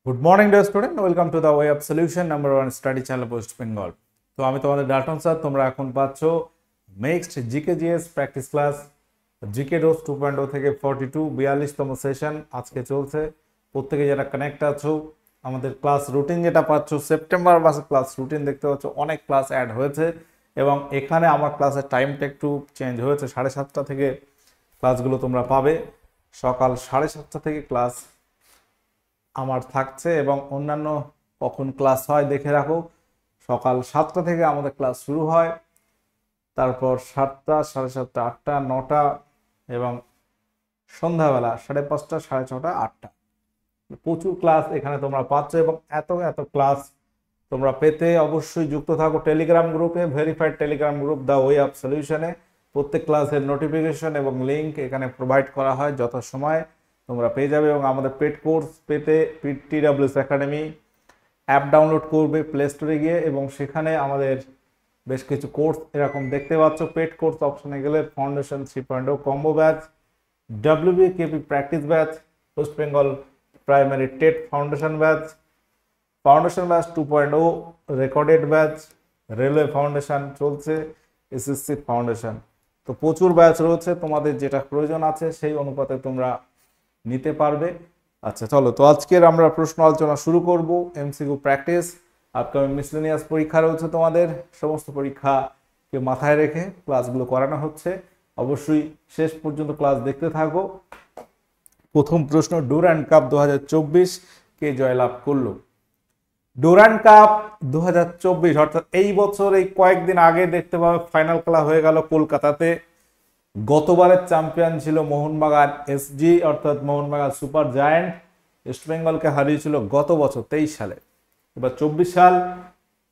Good morning dear student, welcome to the way of solution number 1 study channel West Bengal. তো আমি তোমাদের Dalton sir. তোমরা এখন পাচ্ছ next GK GS practice class GK dose 2.0 থেকে 42-42তম session আজকে চলছে। প্রত্যেকে যারা কানেক্ট আছো, আমাদের ক্লাস রুটিন যেটা পাচ্ছ সেপ্টেম্বর মাসে ক্লাস রুটিন দেখতে পাচ্ছ, অনেক ক্লাস অ্যাড হয়েছে এবং এখানে আমার ক্লাসের টাইমটা একটু চেঞ্জ হয়েছে। 7:30 থেকে ক্লাসগুলো তোমরা পাবে। সকাল 7:30 থেকে ক্লাস আমার থাকছে এবং অন্যান্য কখন ক্লাস হয় দেখে রাখো। সকাল 7টা থেকে আমাদের ক্লাস শুরু হয়, তারপর 7টা, 7:30, 8টা, 9টা এবং সন্ধ্যাবেলা 5:30, 6:30, 8টা। প্রচুর ক্লাস এখানে তোমরা পাচ্ছ এবং এত এত ক্লাস তোমরা পেতে অবশ্যই যুক্ত থাকো টেলিগ্রাম গ্রুপে, verified Telegram group the way of সলিউশনে। প্রত্যেক ক্লাসের নোটিফিকেশন এবং লিঙ্ক এখানে প্রোভাইড করা হয়, যথাসময়ে তোমরা পেয়ে যাবে। এবং আমাদের পেড কোর্স পেতে PTWS একাডেমি অ্যাপ ডাউনলোড করবে প্লে স্টোরে গিয়ে এবং সেখানে আমাদের বেশ কিছু কোর্স এরকম দেখতে পাচ্ছ। পেড কোর্স অপশনে গেলে foundation 3.0 combo batch, WBKP practice batch, West Bengal primary TET foundation batch 2.0 recorded batch, railway foundation চলছে, SSC ফাউন্ডেশন। তো প্রচুর ব্যাচ রয়েছে, তোমাদের যেটা প্রয়োজন আছে সেই অনুপাতে তোমরা নিতে পারবে। আচ্ছা চলো, তো আজকের আমরা প্রশ্ন আলোচনা শুরু করব। MCQ প্র্যাকটিস, আপকামিং মিসলেনিয়াস পরীক্ষা রয়েছে তোমাদের, সমস্ত পরীক্ষাকে মাথায় রেখে ক্লাসগুলো করানো হচ্ছে। অবশ্যই শেষ পর্যন্ত ক্লাস দেখতে থাকো। প্রথম প্রশ্ন, ডুরান্ড কাপ 2024 কে জয়লাভ করলো? ডুরান্ড কাপ 2024 অর্থাৎ এই বছর এই কয়েকদিন আগে দেখতে পাবে ফাইনাল খেলা হয়ে গেল কলকাতাতে। গতবারের চ্যাম্পিয়ন ছিল মোহনবাগান SG অর্থাৎ মোহনবাগান সুপার জায়ান্ট। ইস্ট বেঙ্গলকে হারিয়েছিল গত বছর 23 সালে। এবার 24 সাল,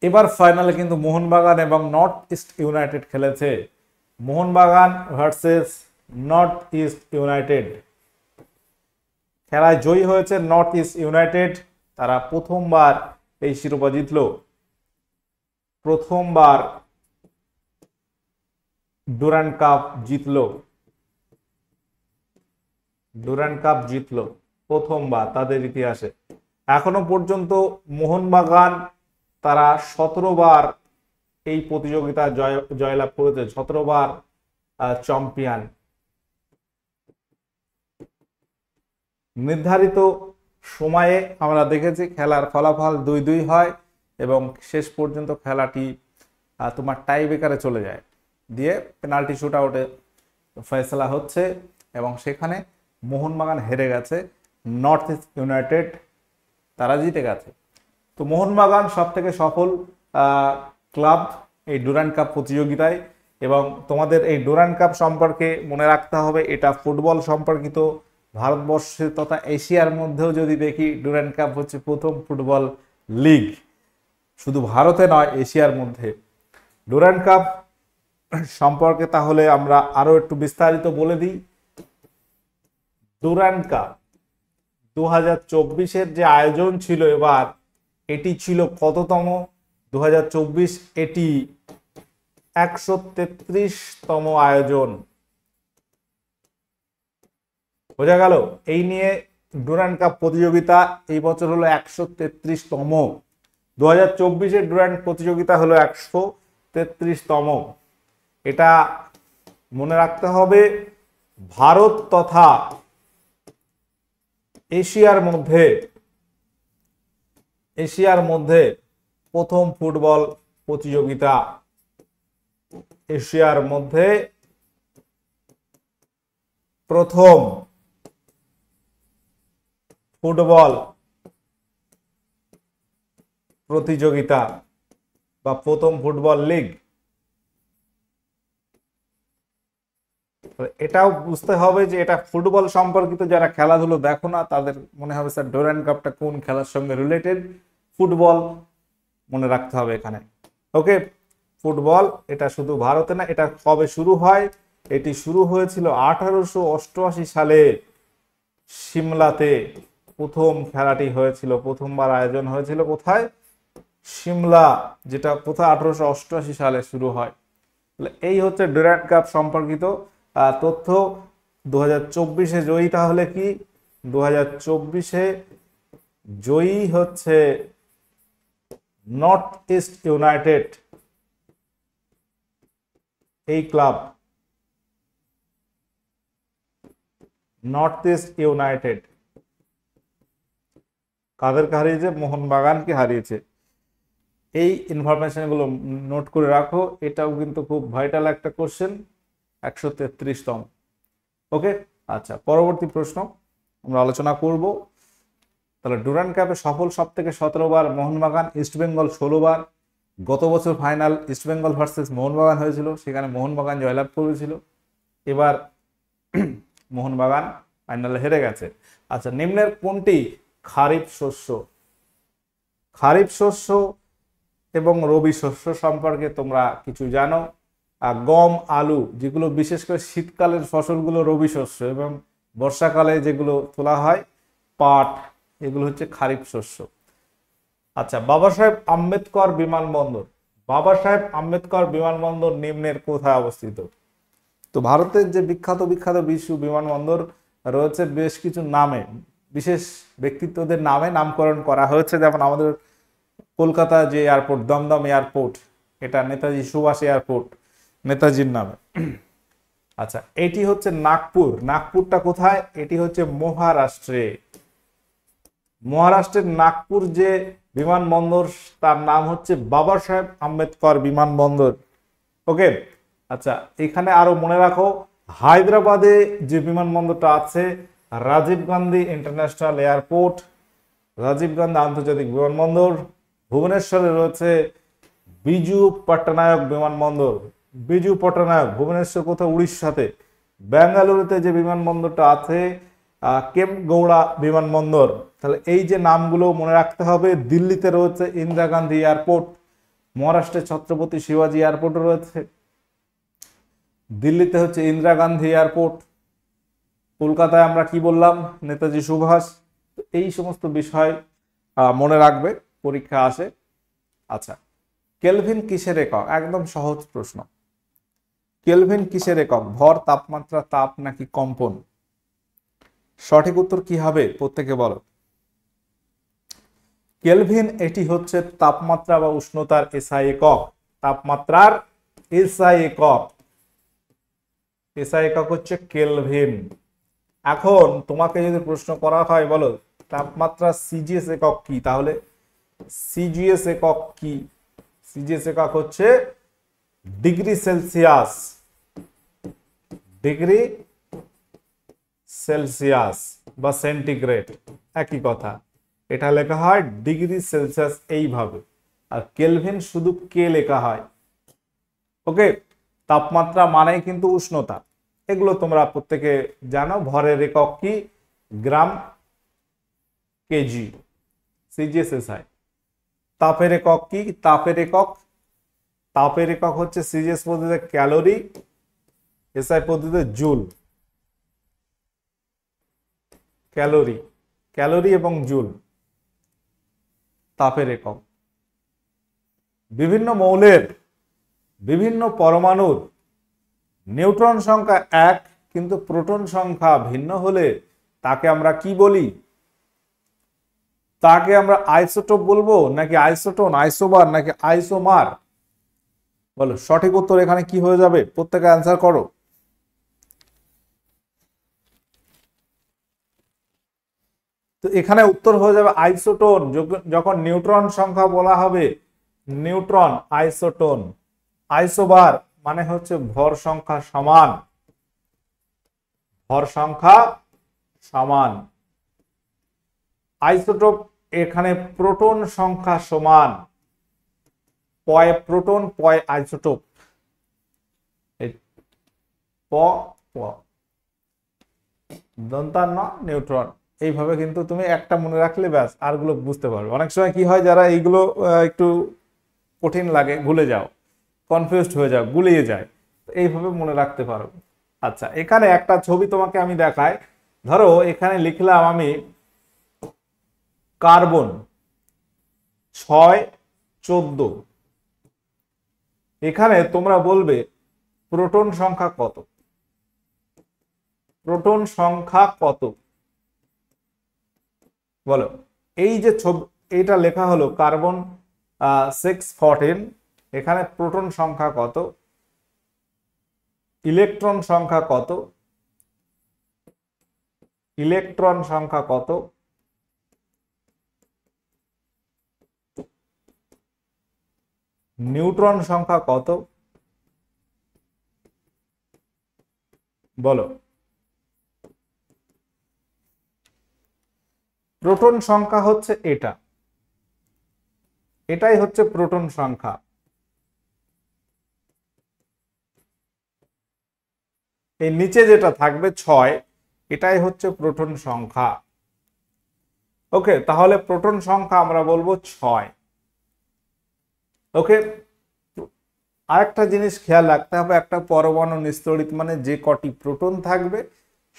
এবার ফাইনালে কিন্তু মোহনবাগান এবং নর্থ ইস্ট ইউনাইটেড খেলেছে। Mohun Bagan versus north east United. খেলায় জয়ী হয়েছে নর্থ ইস্ট ইউনাইটেড। তারা প্রথমবার এই শিরোপা জিতল। প্রথমবার ডুরান্ড কাপ জিতলো। ডুরান্ড কাপ জিতলো প্রথমবার তাদের ইতিহাসে। এখনো পর্যন্ত মোহনবাগান তারা 17 বার এই প্রতিযোগিতা জয়লাভ করেছে, 17 বার চ্যাম্পিয়ন। নির্ধারিত সময়ে আমরা দেখেছি খেলার ফলাফল 2-2 হয় এবং শেষ পর্যন্ত খেলাটি তোমার টাই ব্রেকারে চলে যায়, দিয়ে পেনাল্টি শুট আউটে ফয়সালা হচ্ছে এবং সেখানে মোহনবাগান হেরে গেছে, নর্থ ইস্ট ইউনাইটেড তারা জিতে গেছে। তো মোহনবাগান সব থেকে সফল ক্লাব এই ডুরান্ড কাপ প্রতিযোগিতায়। এবং তোমাদের এই ডুরান্ড কাপ সম্পর্কে মনে রাখতে হবে, এটা ফুটবল সম্পর্কিত। ভারতবর্ষের তথা এশিয়ার মধ্যেও যদি দেখি, ডুরান্ড কাপ হচ্ছে প্রথম ফুটবল লিগ, শুধু ভারতে নয় এশিয়ার মধ্যে। ডুরান্ড কাপ সম্পর্কে তাহলে আমরা আরো একটু বিস্তারিত বলে দিই। ডুরান্ড কাপ 2024-এর যে আয়োজন ছিল এবার, এটি ছিল কততম? 2024 এটি 133তম আয়োজন। বোঝা গেল? এই নিয়ে ডুরান্ড কাপ প্রতিযোগিতা এই বছর হলো 133তম। 2024-এর ডুরান্ড প্রতিযোগিতা হলো 133তম। এটা মনে রাখতে হবে। ভারত তথা এশিয়ার মধ্যে প্রথম ফুটবল প্রতিযোগিতা। এশিয়ার মধ্যে প্রথম ফুটবল প্রতিযোগিতা বা প্রথম ফুটবল লিগ। এটাও বুঝতে হবে যে এটা ফুটবল সম্পর্কিত। যারা খেলাধুলো দেখো না তাদের মনে হবে স্যার ডুরান্ড কাপটা কোন খেলার সঙ্গে রিলেটেড। ফুটবল মনে রাখতে হবে এখানে। ওকে, ফুটবল। এটা শুধু ভারতে না, এটা কবে শুরু হয়? এটি শুরু হয়েছিল 1888 সালে সিমলাতে। প্রথম খেলাটি হয়েছিল, প্রথমবার আয়োজন হয়েছিল কোথায়? সিমলা, যেটা কোথায় 1888 সালে শুরু হয়। এই হচ্ছে ডুরান্ড কাপ সম্পর্কিত তথ্য। 2024-এ জয়ী তাহলে কি? 2024-এ জয়ী হচ্ছে নর্থ ইস্ট ইউনাইটেড, এই ক্লাব নর্থ ইস্ট ইউনাইটেড কাদেরকে হারিয়েছে? মোহনবাগানকে হারিয়েছে। এই ইনফরমেশন গুলো নোট করে রাখো, এটাও কিন্তু খুব ভাইটাল একটা কোশ্চেন, 133তম। ওকে, আচ্ছা পরবর্তী প্রশ্ন আমরা আলোচনা করব। তাহলে ডুরান্ড কাপে সফল সব থেকে 17 বার মোহনবাগান, ইস্টবেঙ্গল 16 বার। গত বছর ফাইনাল ইস্টবেঙ্গল ভার্সেস মোহনবাগান হয়েছিল, সেখানে মোহনবাগান জয়লাভ করেছিল। এবার মোহনবাগান ফাইনালে হেরে গেছে। আচ্ছা, নিম্নের কোনটি খারিফ শস্য? খারিফ শস্য এবং রবি শস্য সম্পর্কে তোমরা কিছু জানো? গম, আলু যেগুলো বিশেষ করে শীতকালের ফসলগুলো রবি শস্য, এবং বর্ষাকালে যেগুলো তোলা হয় পাট, এগুলো হচ্ছে খারিফ শস্য। আচ্ছা, বাবা সাহেব আম্বেদকর বিমানবন্দর, বাবা সাহেব আম্বেদকর বিমানবন্দর নিম্নের কোথায় অবস্থিত? তো ভারতের যে বিখ্যাত বিখ্যাত বিশ্ব বিমানবন্দর রয়েছে, বেশ কিছু নামে বিশেষ ব্যক্তিত্বদের নামে নামকরণ করা হয়েছে। যেমন আমাদের কলকাতা যে এয়ারপোর্ট, দমদম এয়ারপোর্ট, এটা নেতাজি সুভাষ এয়ারপোর্ট, নেতাজির নামে। আচ্ছা, এটি হচ্ছে নাগপুর, নাগপুরটা কোথায়? এটি হচ্ছে মহারাষ্ট্রে। মহারাষ্ট্রের নাগপুর যে বিমানবন্দর, তার নাম হচ্ছে বাবা সাহেব আম্বেদকর বিমানবন্দর। ওকে, আচ্ছা এখানে আরো মনে রাখো, হায়দ্রাবাদে যে বিমানবন্দরটা আছে রাজীব গান্ধী ইন্টারন্যাশনাল এয়ারপোর্ট, রাজীব গান্ধী আন্তর্জাতিক বিমানবন্দর। ভুবনেশ্বরে রয়েছে বিজু পট্টনায়ক বিমানবন্দর, বিজু পট্টনায়ক, ভুবনেশ্বর কোথাও? উড়িষ্যাতে। বেঙ্গালুরুতে যে বিমানবন্দরটা আছে কেম্পগৌড়া বিমানবন্দর। তাহলে এই যে নামগুলো মনে রাখতে হবে। দিল্লিতে রয়েছে ইন্দিরা গান্ধী এয়ারপোর্ট, মহারাষ্ট্রে ছত্রপতি শিবাজি এয়ারপোর্ট রয়েছে, দিল্লিতে হচ্ছে ইন্দিরা গান্ধী এয়ারপোর্ট, কলকাতায় আমরা কি বললাম? নেতাজি সুভাষ। এই সমস্ত বিষয় মনে রাখবে, পরীক্ষা আসে। আচ্ছা, কেলভিন কিসের একক? একদম সহজ প্রশ্ন। কেলভিন কিসের একক? ভর, তাপমাত্রা, তাপ নাকি কম্পন? সঠিক উত্তর কি হবে প্রত্যেকে বলো। কেলভিন এটি হচ্ছে তাপমাত্রা বা উষ্ণতার এসআই একক, তাপমাত্রার এসআই একক। এসআই একক হচ্ছে কেলভিন। এখন তোমাকে যদি প্রশ্ন করা হয় বলো তাপমাত্রা সিজিএস একক কি, তাহলে সিজিএস একক কি? সিজিএস একক হচ্ছে ডিগ্রি সেলসিয়াস, ডিগ্রি সেলসিয়াস বা সেন্টিগ্রেড, একই কথা। এটা লেখা হয় ডিগ্রি সেলসিয়াস এইভাবে, আর কেলভিন শুধু কে লেখা হয়। ওকে, তাপমাত্রা মানেই কিন্তু উষ্ণতা, এগুলো তোমরা প্রত্যেকে জানো। ভরের একক কি? গ্রাম, কেজি, সিজিএসএসআই। তাপের একক কি? তাপের একক, তাপের একক হচ্ছে সিজিএস পদ্ধতিতে ক্যালোরি, এসআই পদ্ধতিতে জুল। ক্যালোরি, ক্যালোরি এবং জুল তাপের একক। বিভিন্ন মৌলের বিভিন্ন পরমাণুর নিউট্রন সংখ্যা এক, কিন্তু প্রোটন সংখ্যা ভিন্ন হলে তাকে আমরা কি বলি? তাকে আমরা আইসোটোপ বলবো, নাকি আইসোটোন, আইসোবার, নাকি আইসোমার? বলো সঠিক উত্তর এখানে কি হয়ে যাবে, প্রত্যেকে অ্যান্সার করো। তো এখানে উত্তর হয়ে যাবে আইসোটোন। যখন নিউট্রন সংখ্যা বলা হবে নিউট্রন, আইসোটোন। আইসোবার মানে হচ্ছে ভর সংখ্যা সমান, ভর সংখ্যা সমান। আইসোটোপ এখানে প্রোটন সংখ্যা সমান, পয় প্রোটন পয় আইসোটোপ, প প দন্তান্ন নিউট্রন। এইভাবে কিন্তু তুমি একটা মনে রাখলে ব্যাস, আরগুলো বুঝতে পারবে। অনেক সময় কি হয়, যারা এইগুলো একটু কঠিন লাগে ভুলে যাও, কনফিউজড হয়ে যাও, গুলিয়ে যায়, এইভাবে মনে রাখতে পারো। আচ্ছা, এখানে একটা ছবি তোমাকে আমি দেখাই। ধরো এখানে লিখলাম আমি কার্বন 614, এখানে তোমরা বলবে প্রোটন সংখ্যা কত? প্রোটন সংখ্যা কত বলো? এই যে এটা লেখা হলো কার্বন 614, এখানে প্রোটন সংখ্যা কত, ইলেকট্রন সংখ্যা কত, ইলেকট্রন সংখ্যা কত, নিউট্রন সংখ্যা কত, বলো। প্রোটন সংখ্যা হচ্ছে এটাই হচ্ছে প্রোটন সংখ্যা। এই নিচে যেটা থাকবে 6, এটাই হচ্ছে প্রোটন সংখ্যা। ওকে, তাহলে প্রোটন সংখ্যা আমরা বলবো 6। ওকে, আরেকটা জিনিস খেয়াল রাখতে হবে, একটা পরমাণু নিস্তড়িত মানে যে কটি প্রোটন থাকবে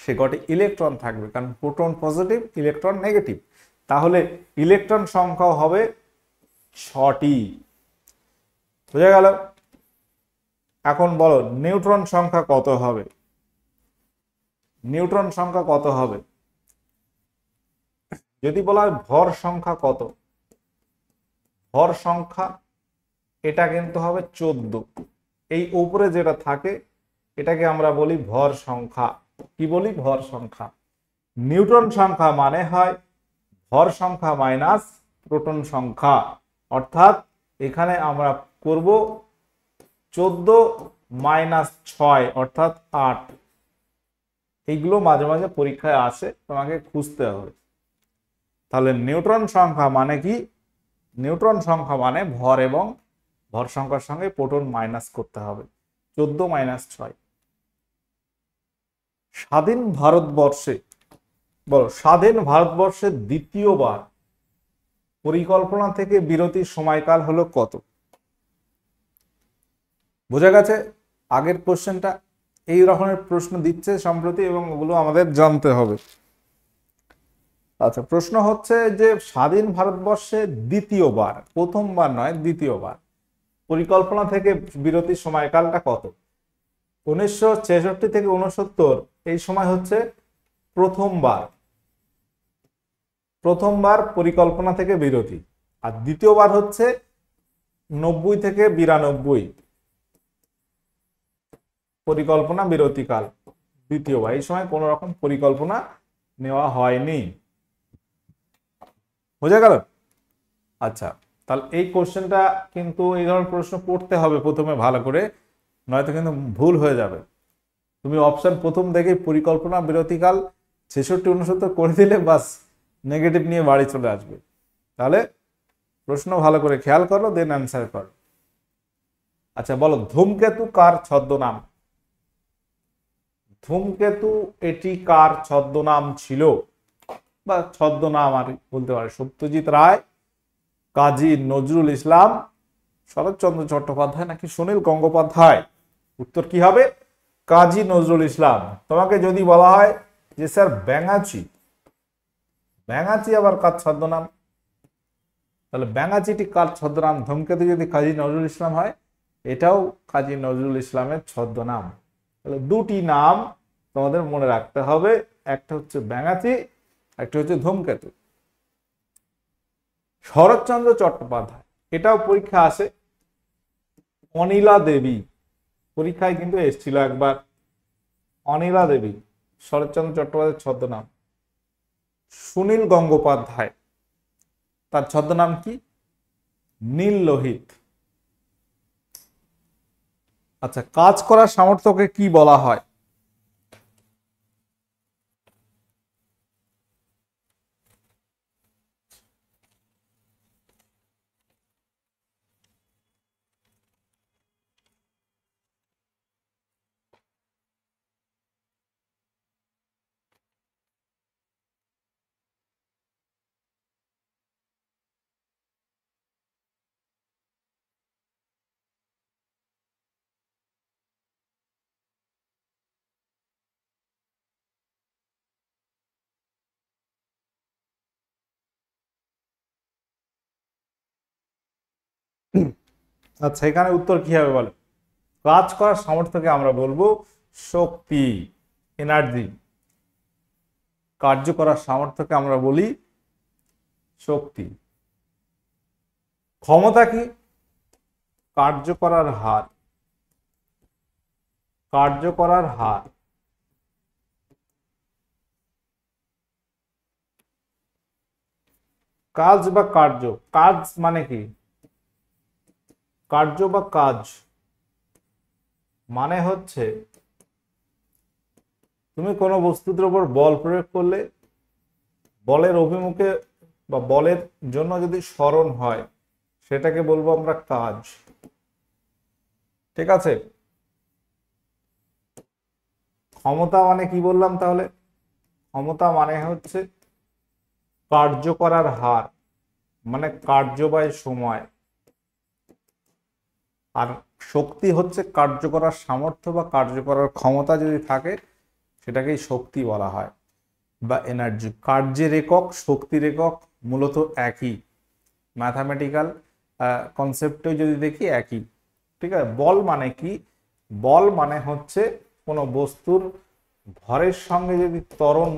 সে কটি ইলেকট্রন থাকবে, কারণ প্রোটন পজিটিভ ইলেকট্রন নেগেটিভ, তাহলে ইলেকট্রন সংখ্যা হবে 6টি। বুঝা গেল? এখন বলো নিউট্রন সংখ্যা কত হবে, নিউট্রন সংখ্যা কত হবে? যদি বলা হয় ভর সংখ্যা কত, ভর সংখ্যা এটা কিন্তু হবে 14। এই উপরে যেটা থাকে এটাকে আমরা বলি ভর সংখ্যা। কি বলি? ভর সংখ্যা। নিউট্রন সংখ্যা মানে হয় ভর সংখ্যা মাইনাস প্রোটন সংখ্যা, অর্থাৎ এখানে আমরা করব 14 মাইনাস 6 অর্থাৎ 8। এইগুলো মাঝে মাঝে পরীক্ষায় আসে, তোমাকে খুঁজতে হবে। তাহলে নিউট্রন সংখ্যা মানে কি? নিউট্রন সংখ্যা মানে ভর এবং ভর সংখ্যার সঙ্গে প্রোটন মাইনাস করতে হবে, 14 মাইনাস 6। স্বাধীন ভারতবর্ষে, বলো স্বাধীন ভারতবর্ষে দ্বিতীয়বার পরিকল্পনা থেকে বিরতির সময়কাল হলো কত? বোঝা গেছে? আগের কোশ্চেনটা এই রকমের প্রশ্ন দিচ্ছে সম্প্রতি এবং ওগুলো আমাদের জানতে হবে। আচ্ছা, প্রশ্ন হচ্ছে যে স্বাধীন ভারতবর্ষে দ্বিতীয়বার, প্রথমবার নয় দ্বিতীয়বার পরিকল্পনা থেকে বিরতির সময়কালটা কত? 1966 থেকে 69 এই সময় হচ্ছে প্রথমবার, প্রথমবার পরিকল্পনা থেকে বিরতি। আর দ্বিতীয়বার হচ্ছে 90 থেকে 92 পরিকল্পনা বিরতিকাল, দ্বিতীয়বার। এই সময় কোন রকম পরিকল্পনা নেওয়া হয়নি। বোঝা গেল? আচ্ছা, তাহলে এই কোশ্চেনটা কিন্তু এই ধরনের প্রশ্ন পড়তে হবে প্রথমে ভালো করে, নয়তো কিন্তু ভুল হয়ে যাবে। তুমি অপশন প্রথম দেখে পরিকল্পনা বিরতিকাল 66-69 করে দিলে বাস নেগেটিভ নিয়ে বাড়ি চলে আসবে। তাহলে প্রশ্ন ভালো করে খেয়াল করো, দেন অ্যান্সার করো। আচ্ছা বলো, ধূমকেতু কার ছদ্মনাম? ধূমকেতু এটি কার ছদ্মনাম ছিল বা ছদ্মনাম আর বলতে পারে? সত্যজিৎ রায়, কাজী নজরুল ইসলাম, শরৎচন্দ্র চট্টোপাধ্যায় নাকি সুনীল গঙ্গোপাধ্যায়? উত্তর কি হবে? কাজী নজরুল ইসলাম। তোমাকে যদি বলা হয় যে স্যার ব্যাঙাচি, ব্যাঙাচি আবার কার ছদ্মনাম? তাহলে ব্যাঙাচিটি কার ছদ্মনাম? ধূমকেতু যদি কাজী নজরুল ইসলাম হয়, এটাও কাজী নজরুল ইসলামের ছদ্মনাম। তাহলে দুটি নাম তোমাদের মনে রাখতে হবে, একটা হচ্ছে ব্যাঙাচি, একটা হচ্ছে ধূমকেতু। শরৎচন্দ্র চট্টোপাধ্যায়, এটাও পরীক্ষা আসে। অনিলা দেবী, পরীক্ষায় কিন্তু এসেছিল একবার। অনিলা দেবী শরৎচন্দ্র চট্টোপাধ্যায়ের ছদ্মনাম। সুনীল গঙ্গোপাধ্যায়, তার ছদ্মনাম কি? নীল লোহিত। আচ্ছা, কাজ করার সামর্থ্যকে কি বলা হয়? আচ্ছা, এখানে উত্তর কি হবে বলো? কাজ করার সামর্থ্যকে আমরা বলবো শক্তি, এনার্জি। কার্য করার সামর্থ্যকে আমরা বলি শক্তি। ক্ষমতা কি? কার্য করার হার। কার্য করার হার। কাজ বা কার্য, কাজ মানে কি? কার্য বা কাজ মানে হচ্ছে তুমি কোনো বস্তুর উপর বল প্রয়োগ করলে বলের অভিমুখে বা বলের জন্য যদি সরণ হয় সেটাকে বলবো আমরা কাজ। ঠিক আছে? ক্ষমতা মানে কি বললাম তাহলে? ক্ষমতা মানে হচ্ছে কার্য করার হার, মানে কার্য বাই সময়। আর শক্তি হচ্ছে কার্য করার সামর্থ্য বা কার্য করার ক্ষমতা যদি থাকে সেটাকেই শক্তি বলা হয় বা এনার্জি। কার্যের একক, শক্তির একক মূলত একই, ম্যাথামেটিক্যাল কনসেপ্টে যদি দেখি একই। ঠিক আছে? বল মানে কি? বল মানে হচ্ছে কোনো বস্তুর ভরের সঙ্গে যদি ত্বরণ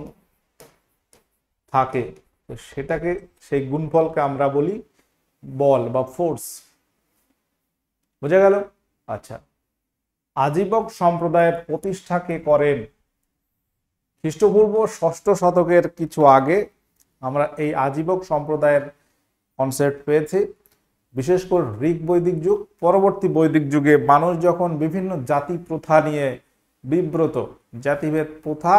থাকে তো সেটাকে, সেই গুণফলকে আমরা বলি বল বা ফোর্স। বোঝা গেল? আচ্ছা, আজীবক সম্প্রদায়ের প্রতিষ্ঠা কে করেন? খ্রিস্টপূর্ব 6ষ্ঠ শতকের কিছু আগে আমরা এই আজীবক সম্প্রদায়ের কনসেপ্ট পেয়েছি। বিশেষ করে ঋগ বৈদিক যুগ, পরবর্তী বৈদিক যুগে মানুষ যখন বিভিন্ন জাতি প্রথা নিয়ে বিব্রত, জাতিভেদ প্রথা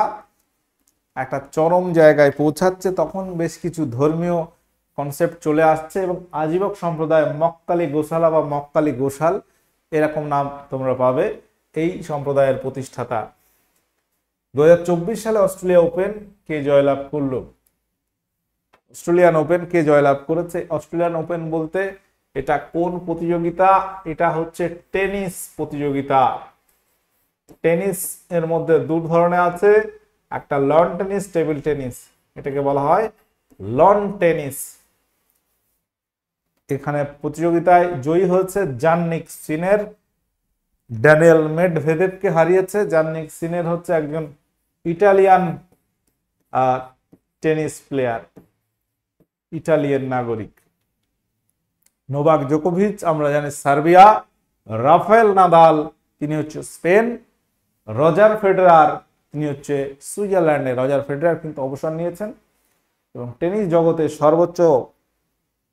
একটা চরম জায়গায় পৌঁছাচ্ছে, তখন বেশ কিছু ধর্মীয় কনসেপ্ট চলে আসছে এবং আজীবক সম্প্রদায়, মক্কালি গোশালা বা মক্কালি গোশাল এরকম নাম তোমরা পাবে এই সম্প্রদায়ের প্রতিষ্ঠাতা। 2024 সালে অস্ট্রেলিয়া ওপেন কে জয়লাভ করলো? অস্ট্রেলিয়ান ওপেন কে জয়লাভ করেছে? অস্ট্রেলিয়ান ওপেন বলতে এটা কোন প্রতিযোগিতা? এটা হচ্ছে টেনিস প্রতিযোগিতা। টেনিস এর মধ্যে দু ধরনের আছে, একটা লন টেনিস, টেবিল টেনিস। এটাকে বলা হয় লন টেনিস। এখানে প্রতিযোগিতায় জয়ী হয়েছে জাননিক সিনের, ড্যানিয়েল মেডভেদেভকে হারিয়েছে। জাননিক সিনের হচ্ছে একজন ইটালিয়ান টেনিস প্লেয়ার, ইটালিয়ান নাগরিক। নোভাক জোকোভিচ আমরা জানি সার্বিয়া, রাফায়েল নাদাল তিনি হচ্ছে স্পেন, রজার ফেডেরার তিনি হচ্ছে সুইজারল্যান্ডে। রজার ফেডেরার কিন্তু অবসর নিয়েছেন। এবং টেনিস জগতে সর্বোচ্চ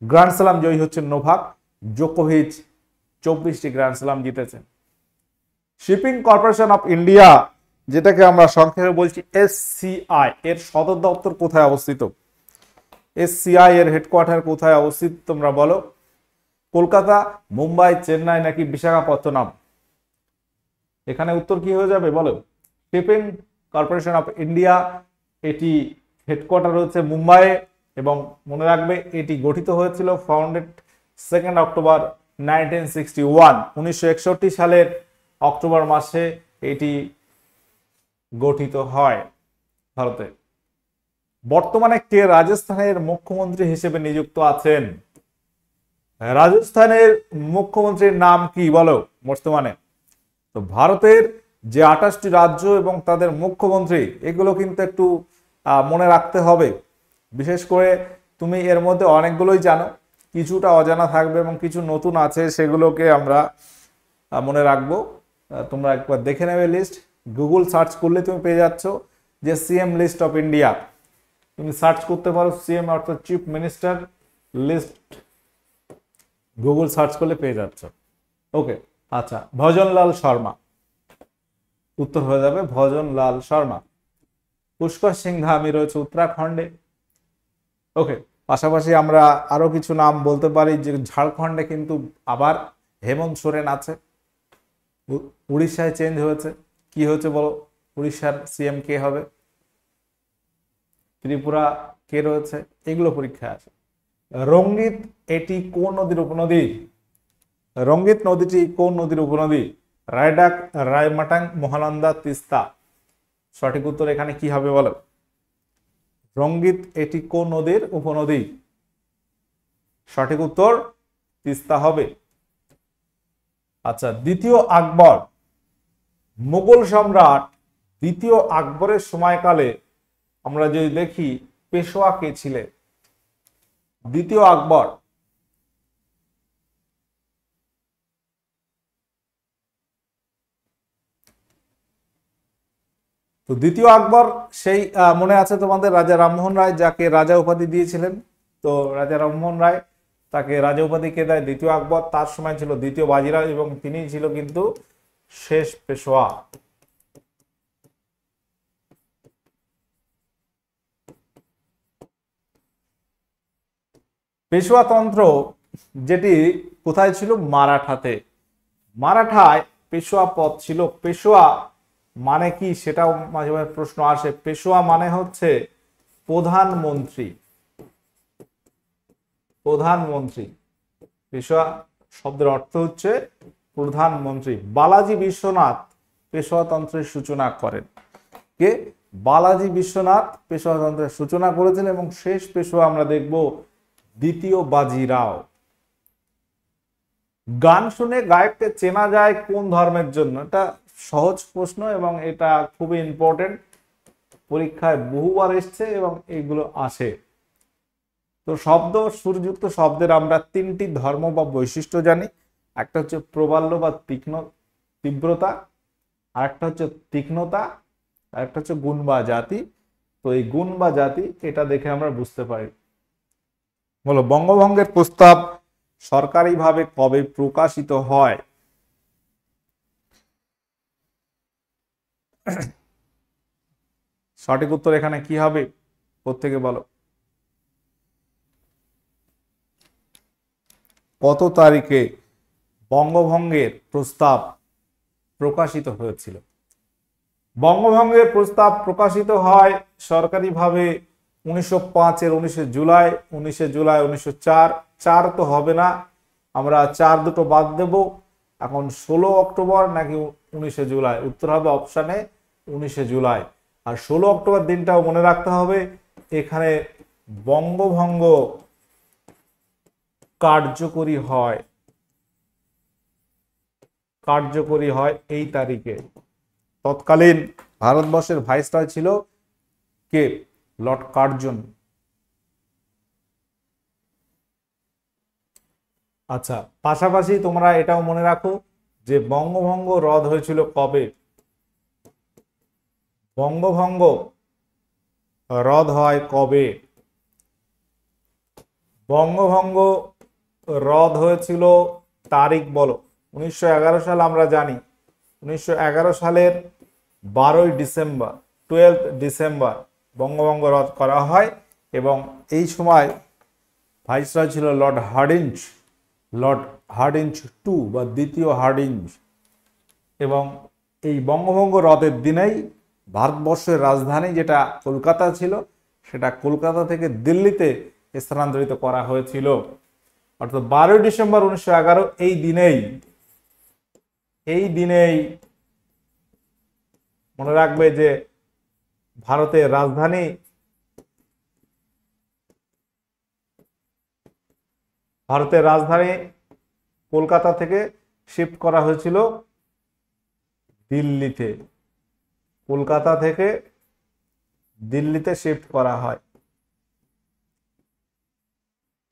গ্র্যান্ড স্ল্যাম জয়ী হচ্ছে নোভাক জোকোভিচ, 24টি গ্র্যান্ড স্ল্যাম জিতেছেন। শিপিং কর্পোরেশন অফ ইন্ডিয়া, যেটাকে আমরা সংক্ষেপে বলছি এসসিআই, এর সদর দপ্তর কোথায় অবস্থিত? এসসিআই এর হেডকোয়ার্টার কোথায় অবস্থিত তোমরা বলো? কলকাতা, মুম্বাই, চেন্নাই নাকি বিশাখাপত্তনম? এখানে উত্তর কি হয়ে যাবে বলো? শিপিং কর্পোরেশন অফ ইন্ডিয়া, এটি হেডকোয়ার্টার হচ্ছে মুম্বাই এবং মনে রাখবে এটি গঠিত হয়েছিল ফাউন্ডেড 2 অক্টোবর 1961, 1961 সালের অক্টোবর মাসে এটি গঠিত হয় ভারতে। বর্তমানে কে রাজস্থানের মুখ্যমন্ত্রী হিসেবে নিযুক্ত আছেন? রাজস্থানের মুখ্যমন্ত্রীর নাম কি বলো বর্তমানে? তো ভারতের যে 28টি রাজ্য এবং তাদের মুখ্যমন্ত্রী, এগুলো কিন্তু একটু মনে রাখতে হবে। বিশেষ করে তুমি এর মধ্যে অনেকগুলোই জানো, কিছুটা অজানা থাকবে এবং কিছু নতুন আছে, সেগুলোকে আমরা মনে রাখবো। তোমরা একবার দেখে নেবে লিস্ট, গুগল সার্চ করলে তুমি পেয়ে যাচ্ছ যে সিএম লিস্ট অফ ইন্ডিয়া। তুমি সার্চ করতে পারো সিএম অর্থাৎ chief minister list, Google search করলে পেয়ে যাচ্ছ। ওকে, আচ্ছা, ভজনলাল শর্মা, উত্তর হয়ে যাবে ভজনলাল শর্মা। পুষ্কর সিং ধামি রয়েছে উত্তরাখণ্ডে। ওকে, পাশাপাশি আমরা আরো কিছু নাম বলতে পারি যে ঝাড়খণ্ডে কিন্তু আবার হেমন্ত সোরেন আছে। উড়িষ্যায় চেঞ্জ হয়েছে, কি হয়েছে বলো? উড়িষ্যার সিএম কে হবে? ত্রিপুরা কে রয়েছে? এগুলো পরীক্ষায় আসে। রঙ্গিত এটি কোন নদীর উপনদী? রঙ্গিত নদীটি কোন নদীর উপনদী? রায়ডাক, রায়মাটাং, মহানন্দা, তিস্তা? সঠিক উত্তর এখানে কি হবে বলো? রঙ্গিত এটি কোন নদীর উপনদী? সঠিক উত্তর তিস্তা হবে। আচ্ছা, দ্বিতীয় আকবর, মুঘল সম্রাট দ্বিতীয় আকবরের সময়কালে আমরা যদি দেখি পেশোয়া কে ছিলেন? দ্বিতীয় আকবর। তো দ্বিতীয় আকবর সেই মনে আছে তোমাদের রাজা রামমোহন রায় যাকে রাজা উপাধি দিয়েছিলেন। তো রাজা রামমোহন রায় তাকে রাজা উপাধি কে দেয়? দ্বিতীয় আকবর। তার সময় ছিল দ্বিতীয় বাজিরাও এবং তিনি ছিল কিন্তু শেষ পেশোয়া। পেশোয়াতন্ত্র যেটি কোথায় ছিল? মারাঠাতে। মারাঠায় পেশোয়া পদ ছিল। পেশোয়া মানে কি সেটাও মাঝে মাঝে প্রশ্ন আসে। পেশোয়া মানে হচ্ছে প্রধানমন্ত্রী। প্রধানমন্ত্রী, পেশোয়া শব্দের অর্থ হচ্ছে প্রধানমন্ত্রী। বালাজি বিশ্বনাথ পেশোয়াতন্ত্রের সূচনা করেন। কে? বালাজি বিশ্বনাথ পেশোয়াতন্ত্রের সূচনা করেছেন এবং শেষ পেশোয়া আমরা দেখব দ্বিতীয় বাজিরাও। গান শুনে গায়ককে চেনা যায় কোন ধর্মের জন্য? এটা সহজ প্রশ্ন এবং এটা খুবই ইম্পর্টেন্ট, পরীক্ষায় বহুবার এসছে এবং এগুলো আসে। তো শব্দ, সুরযুক্ত শব্দের আমরা তিনটি ধর্ম বা বৈশিষ্ট্য জানি। একটা হচ্ছে প্রবাল্য বা তীক্ষ্ণ তীব্রতা, আর একটা হচ্ছে তীক্ষ্ণতা, আর একটা হচ্ছে গুণ বা জাতি। তো এই গুণ বা জাতি এটা দেখে আমরা বুঝতে পারি। বলো, বঙ্গভঙ্গের প্রস্তাব সরকারিভাবে কবে প্রকাশিত হয়? সঠিক উত্তর এখানে কি হবে? প্রত্যেকে বলো, কত তারিখে বঙ্গভঙ্গের প্রস্তাব প্রকাশিত হয়েছিল? বঙ্গভঙ্গের প্রস্তাব প্রকাশিত হয় সরকারিভাবে 1905-এর 19শে জুলাই। 19শে জুলাই 1904। 4 তো হবে না, আমরা 4 দুটো বাদ দেব। এখন 16 অক্টোবর নাকি 19শে জুলাই? উত্তর হবে অপশানে 19শে জুলাই। আর 16 অক্টোবর দিনটাও মনে রাখতে হবে। এখানে বঙ্গভঙ্গ কার্যকরী হয়, কার্যকরী হয় এই তারিখে। তৎকালীন ভারতবর্ষের ভাইসরয় ছিল কে? Lord Curzon. আচ্ছা, পাশাপাশি তোমরা এটাও মনে রাখো যে বঙ্গভঙ্গ রদ হয়েছিল কবে? বঙ্গভঙ্গ রদ হয় কবে? বঙ্গভঙ্গ রদ হয়েছিল তারিখ বলো। 1911 সাল আমরা জানি। 1911 সালের 12ই ডিসেম্বর, 12 ডিসেম্বর বঙ্গভঙ্গ রদ করা হয় এবং এই সময় ভাইসরয় ছিল lord Hardinge. Lord Hardinge two বা দ্বিতীয় হার্ডিঞ্জ। এবং এই বঙ্গভঙ্গ রদের দিনেই ভারতবর্ষের রাজধানী যেটা কলকাতা ছিল সেটা কলকাতা থেকে দিল্লিতে স্থানান্তরিত করা হয়েছিল। অর্থাৎ 12ই ডিসেম্বর 1911 এই দিনেই মনে রাখবে যে ভারতের রাজধানী কলকাতা থেকে শিফট করা হয়েছিল দিল্লিতে। কলকাতা থেকে দিল্লিতে শিফট করা হয়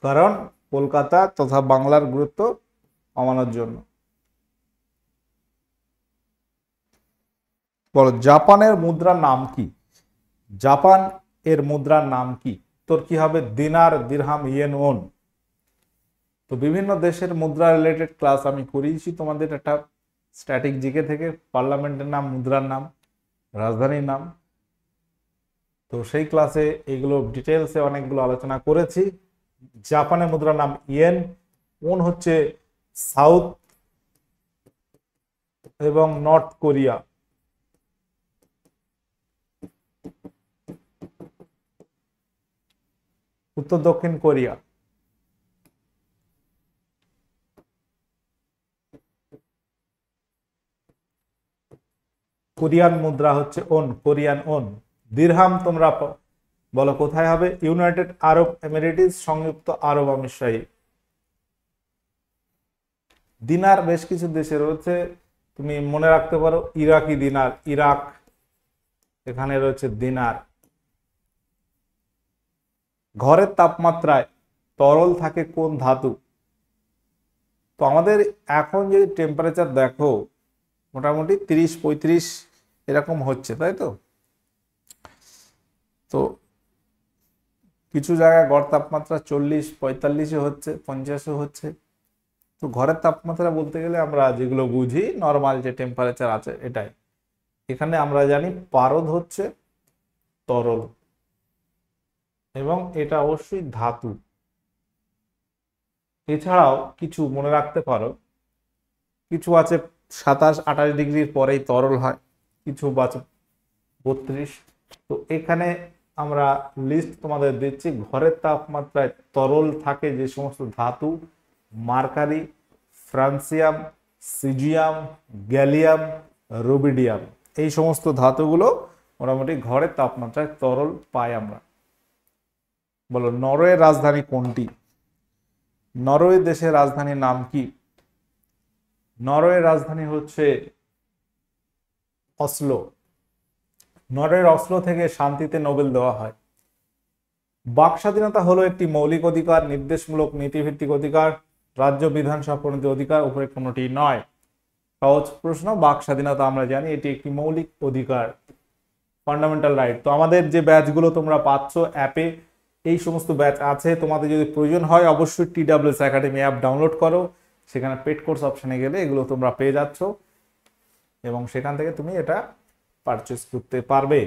কারণ কলকাতা তথা বাংলার গুরুত্ব কমানোর জন্য। বলো, জাপানের মুদ্রার নাম কি? জাপান এর মুদ্রার নাম কি? তোর কি হবে? দিনার, দিরহাম, ইয়েন, ওন। তো বিভিন্ন দেশের মুদ্রা রিলেটেড ক্লাস আমি করিয়েছি তোমাদের একটা স্ট্যাটিক জিকে থেকে। পার্লামেন্টের নাম, মুদ্রার নাম, রাজধানীর নাম। তো সেই ক্লাসে এগুলো ডিটেলসে অনেকগুলো আলোচনা করেছি। জাপানের মুদ্রার নাম ইয়েন। ওন হচ্ছে সাউথ এবং নর্থ কোরিয়া। উত্তর দক্ষিণ কোরিয়া। কোরিয়ান মুদ্রা হচ্ছে ওন, কোরিয়ান ওন। দিরহাম তোমরা বলো কোথায় হবে? ইউনাইটেড আরব এমিরেটিস, সংযুক্ত আরব আমিরশাহী। দিনার বেশ কিছু দেশে রয়েছে, তুমি মনে রাখতে পারো। ইরাকি দিনার, ইরাক, এখানে রয়েছে দিনার। ঘরের তাপমাত্রায় তরল থাকে কোন ধাতু? তো আমাদের এখন যদি টেম্পারেচার দেখো মোটামুটি 30-35 এরকম হচ্ছে, তাই তো? তো কিছু জায়গায় গড় তাপমাত্রা 40-45 হচ্ছে, 50 হচ্ছে। তো ঘরের তাপমাত্রা বলতে গেলে আমরা যেগুলো বুঝি নর্মাল যে টেম্পারেচার আছে এটাই। এখানে আমরা জানি পারদ হচ্ছে তরল এবং এটা অবশ্যই ধাতু। এছাড়াও কিছু মনে রাখতে পারো, কিছু আছে 27-28 ডিগ্রির পরেই তরল হয়, কিছু আছে 32। তো এখানে আমরা লিস্ট তোমাদের দিচ্ছি। ঘরের তাপমাত্রায় তরল থাকে যে সমস্ত ধাতু: mercury, francium, caesium, gallium, rubidium. এই সমস্ত ধাতুগুলো মোটামুটি ঘরের তাপমাত্রায় তরল পাই আমরা। বলো, নরওয়ের রাজধানী কোনটি? নরওয়ে দেশের রাজধানীর নাম কি? নরওয়ের রাজধানী হচ্ছে অসলো। নরওয়ের অসলো থেকে শান্তিতে নোবেল দেওয়া হয়। বাক স্বাধীনতা হলো একটি মৌলিক অধিকার, নির্দেশমূলক নীতিভিত্তিক অধিকার, রাজ্য বিধানসভা প্রণীত অধিকার, উপরে কোনটি নয়? সহজ প্রশ্ন। বাক স্বাধীনতা আমরা জানি এটি একটি মৌলিক অধিকার, ফান্ডামেন্টাল রাইট। তো আমাদের যে ব্যাচগুলো তোমরা পাচ্ছ অ্যাপে, এই সমস্ত ব্যাচ আছে। তোমাদের যদি প্রয়োজন হয় অবশ্যই TWS একাডেমি অ্যাপ ডাউনলোড করো। সেখানে পেড কোর্স অপশনে গেলে এগুলো তোমরা পেয়ে যাচ্ছ এবং সেখান থেকে তুমি এটা পারচেস করতে পারবে।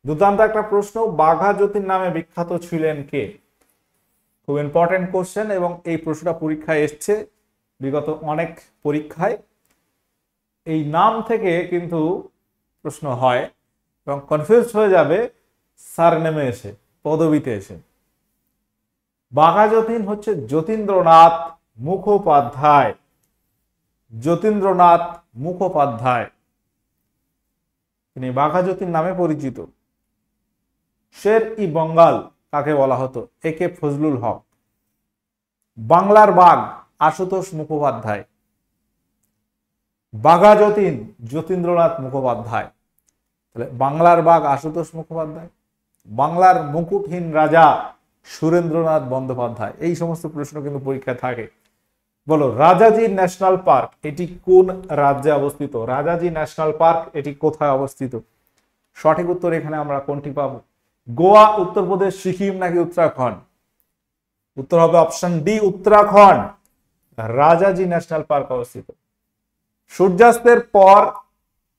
দুর্দান্ত একটা প্রশ্ন। বাঘা যতীন নামে বিখ্যাত ছিলেন কে? খুব ইম্পর্টেন্ট কোশ্চেন এবং এই প্রশ্নটা পরীক্ষায় এসছে বিগত অনেক পরীক্ষায়। এই নাম থেকে কিন্তু প্রশ্ন হয় এবং কনফিউজ হয়ে যাবে স্যার নেমে এসে, পদবিতে এসে। বাঘা যতীন হচ্ছে যতীন্দ্রনাথ মুখোপাধ্যায়। যতীন্দ্রনাথ মুখোপাধ্যায়, তিনি বাঘা যতীন নামে পরিচিত। শের ই বঙ্গাল কাকে বলা হতো? একে ফজলুল হক। বাংলার বাঘ আশুতোষ মুখোপাধ্যায়। বাঘা যতীন যতীন্দ্রনাথ মুখোপাধ্যায়। তাহলে বাংলার বাঘ আশুতোষ মুখোপাধ্যায়, বাংলার মুকুটহীন রাজা সুরেন্দ্রনাথ বন্দ্যোপাধ্যায়। এই সমস্ত প্রশ্ন কিন্তু পরীক্ষায় থাকে। বলো, রাজাজি ন্যাশনাল পার্ক এটি কোন রাজ্যে অবস্থিত? রাজাজি ন্যাশনাল পার্ক এটি কোথায় অবস্থিত? সঠিক উত্তর এখানে আমরা কোনটি পাবো? গোয়া, উত্তরপ্রদেশ, সিকিম নাকি উত্তরাখণ্ড? উত্তর হবে option D, Uttarakhand. Rajaji national park অবস্থিত। সূর্যাস্তের পর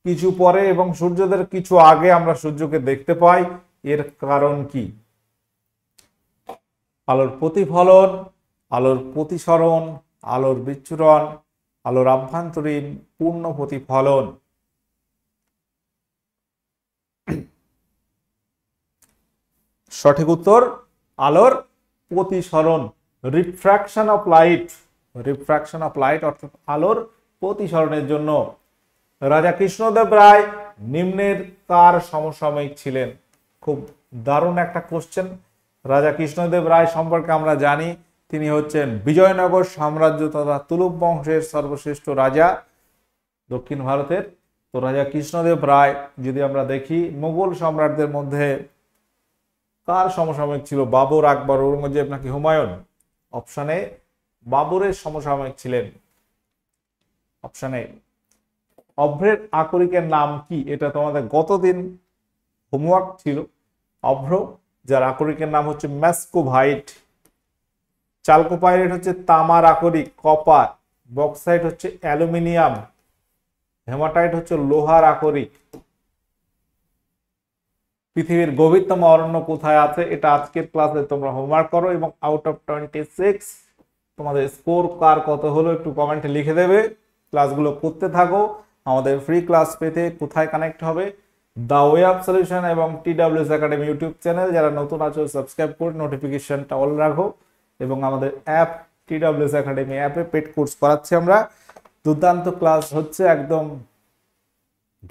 কিছু পরে এবং সূর্যোদয়ের কিছু আগে আমরা সূর্যকে দেখতে পাই, এর কারণ কি? আলোর প্রতিফলন, আলোর প্রতিসরণ, আলোর বিচ্ছুরণ, আলোর আভ্যন্তরীণ পূর্ণ প্রতিফলন। সঠিক উত্তর আলোর প্রতিসরণ, refraction of light. Refraction of light অর্থাৎ আলোর প্রতিসরণের জন্য। রাজা কৃষ্ণদেব রায় নিম্নের কার সমসাময়িক ছিলেন? খুব দারুণ একটা কোশ্চেন। রাজা কৃষ্ণদেব রায় সম্পর্কে আমরা জানি তিনি হচ্ছেন বিজয়নগর সাম্রাজ্য তথা তুলুপ বংশের সর্বশ্রেষ্ঠ রাজা দক্ষিণ ভারতের। তো রাজা কৃষ্ণদেব রায় যদি আমরা দেখি মুঘল সম্রাটদের মধ্যে কার সমসাময়িক ছিল? বাবর, আকবর, ঔরঙ্গজেব নাকি হুমায়ুন? অপশনে বাবরের সমসাময়িক ছিলেন। অপশনে। অভ্রের আকরিকের নাম কি? এটা তোমাদের গতদিন হোমওয়ার্ক ছিল। অভ্র, যার আকরিকের নাম হচ্ছে ম্যাস্কোভাইট। চালকোপাইরেট হচ্ছে তামার আকরিক, কপার। বক্সাইট হচ্ছে অ্যালুমিনিয়াম। হেমাটাইট হচ্ছে লোহার আকরিক। পৃথিবীর গভীরতম অরণ্য কোথায় আছে? এটা আজকের ক্লাসে তোমরা হোমওয়ার্ক করো এবং আউট অফ 26 তোমাদের স্কোর কার কত হলো একটু কমেন্টে লিখে দেবে। ক্লাসগুলো করতে থাকো। আমাদের ফ্রি ক্লাস পেতে কোথায় কানেক্ট হবে? দা ওয়ে অফ সলিউশন এবং TWS একাডেমি ইউটিউব চ্যানেল। যারা নতুন আছো সাবস্ক্রাইব করে নোটিফিকেশনটা অল রাখো এবং আমাদের অ্যাপ TWS একাডেমি অ্যাপে পেড কোর্স করাচ্ছি আমরা। দুর্দান্ত ক্লাস হচ্ছে, একদম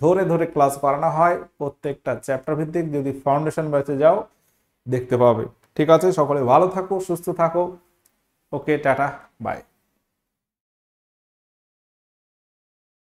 ধরে ধরে ক্লাস করানো হয়, প্রত্যেকটা চ্যাপ্টার ভিত্তিক। যদি ফাউন্ডেশন ব্যাচে যাও দেখতে পাবে। ঠিক আছে, সকলে ভালো থাকো, সুস্থ থাকো। ওকে, টাটা, বাই।